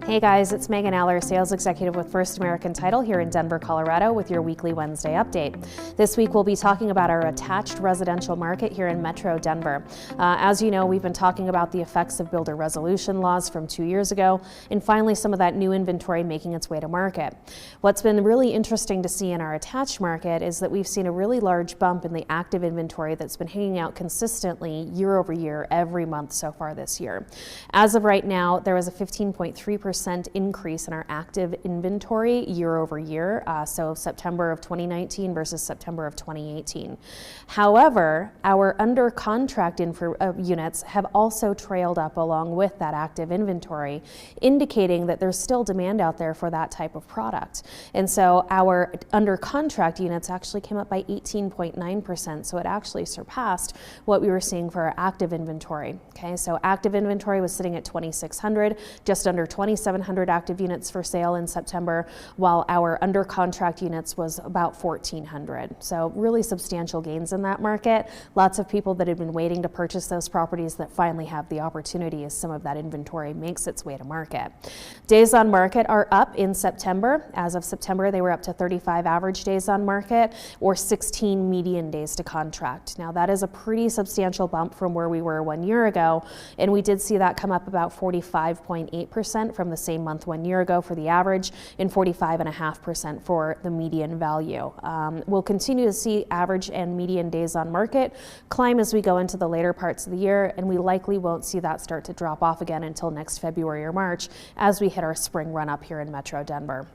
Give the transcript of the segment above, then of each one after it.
Hey guys, it's Megan Aller, Sales Executive with First American Title here in Denver, Colorado with your weekly Wednesday update. This week we'll be talking about our attached residential market here in Metro Denver. As you know, we've been talking about the effects of builder resolution laws from 2 years ago and finally some of that new inventory making its way to market. What's been really interesting to see in our attached market is that we've seen a really large bump in the active inventory that's been hanging out consistently year over year every month so far this year. As of right now, there was a 15.3% increase in our active inventory year over year, so September of 2019 versus September of 2018. However, our under contract units have also trailed up along with that active inventory, indicating that there's still demand out there for that type of product. And so our under contract units actually came up by 18.9%, so it actually surpassed what we were seeing for our active inventory. Okay, so active inventory was sitting at 2,600, just under 2,700 active units for sale in September, while our under contract units was about 1,400. So really substantial gains in that market. Lots of people that have been waiting to purchase those properties that finally have the opportunity as some of that inventory makes its way to market. Days on market are up in September. As of September, they were up to 35 average days on market or 16 median days to contract. Now that is a pretty substantial bump from where we were 1 year ago, and we did see that come up about 45.8% from the same month 1 year ago for the average and 45.5% for the median value. We'll continue to see average and median days on market climb as we go into the later parts of the year, and we likely won't see that start to drop off again until next February or March as we hit our spring run up here in Metro Denver.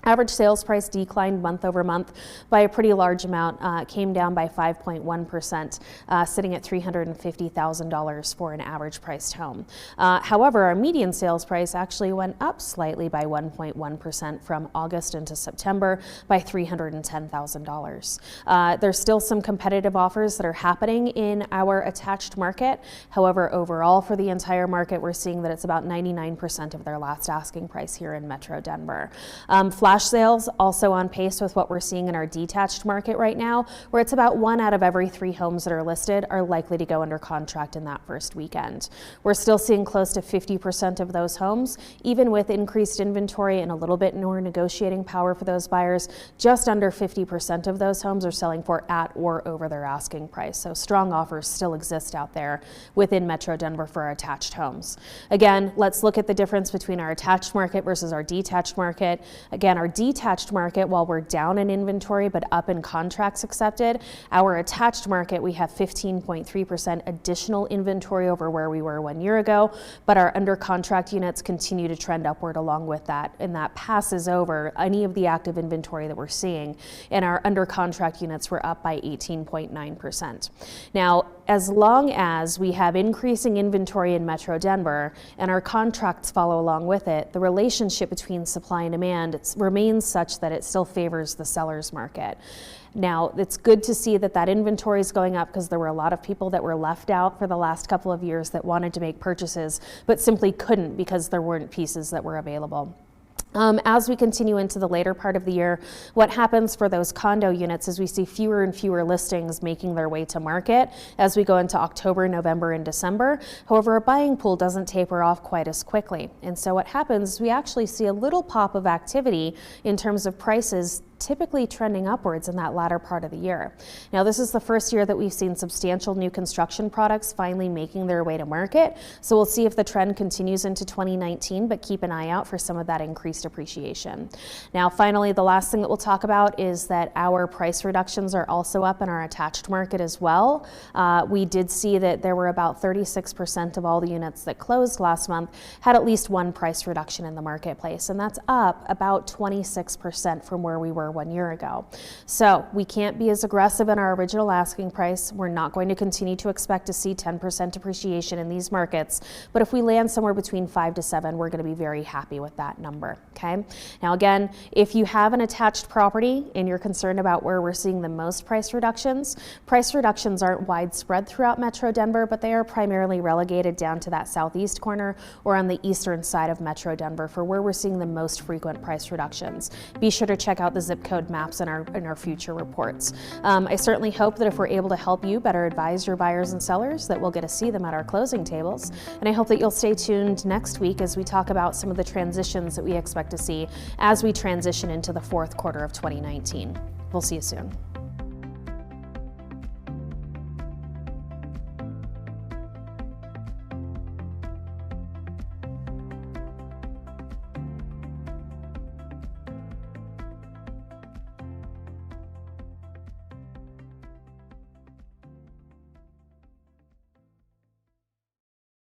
Average sales price declined month over month by a pretty large amount, came down by 5.1%, sitting at $350,000 for an average priced home. However, our median sales price actually went up slightly by 1.1% from August into September by $310,000. There's still some competitive offers that are happening in our attached market. However, overall for the entire market, we're seeing that it's about 99% of their last asking price here in Metro Denver. Flash sales also on pace with what we're seeing in our detached market right now, where it's about 1 out of every 3 homes that are listed are likely to go under contract in that first weekend. We're still seeing close to 50% of those homes, even with increased inventory and a little bit more negotiating power for those buyers, just under 50% of those homes are selling for at or over their asking price. So strong offers still exist out there within Metro Denver for our attached homes. Again, let's look at the difference between our attached market versus our detached market. Again, our detached market, while we're down in inventory but up in contracts accepted, our attached market, we have 15.3% additional inventory over where we were 1 year ago, but our under contract units continue to trend upward along with that, and that passes over any of the active inventory that we're seeing, and our under contract units were up by 18.9%. Now, as long as we have increasing inventory in Metro Denver and our contracts follow along with it, the relationship between supply and demand remains such that it still favors the seller's market. Now, it's good to see that that inventory is going up because there were a lot of people that were left out for the last couple of years that wanted to make purchases but simply couldn't because there weren't pieces that were available. As we continue into the later part of the year, what happens for those condo units is we see fewer and fewer listings making their way to market as we go into October, November, and December. However, our buying pool doesn't taper off quite as quickly. And so what happens is we actually see a little pop of activity in terms of prices typically trending upwards in that latter part of the year. Now, this is the first year that we've seen substantial new construction products finally making their way to market. So we'll see if the trend continues into 2019, but keep an eye out for some of that increased appreciation. Now, finally, the last thing that we'll talk about is that our price reductions are also up in our attached market as well. We did see that there were about 36% of all the units that closed last month had at least one price reduction in the marketplace, and that's up about 26% from where we were 1 year ago. So we can't be as aggressive in our original asking price. We're not going to continue to expect to see 10% appreciation in these markets, but if we land somewhere between 5 to 7, we're going to be very happy with that number. Okay. Now again, if you have an attached property and you're concerned about where we're seeing the most price reductions aren't widespread throughout Metro Denver, but they are primarily relegated down to that southeast corner or on the eastern side of Metro Denver for where we're seeing the most frequent price reductions. Be sure to check out the zip zip code maps in our future reports. I certainly hope that if we're able to help you better advise your buyers and sellers, that we'll get to see them at our closing tables. And I hope that you'll stay tuned next week as we talk about some of the transitions that we expect to see as we transition into the fourth quarter of 2019. We'll see you soon.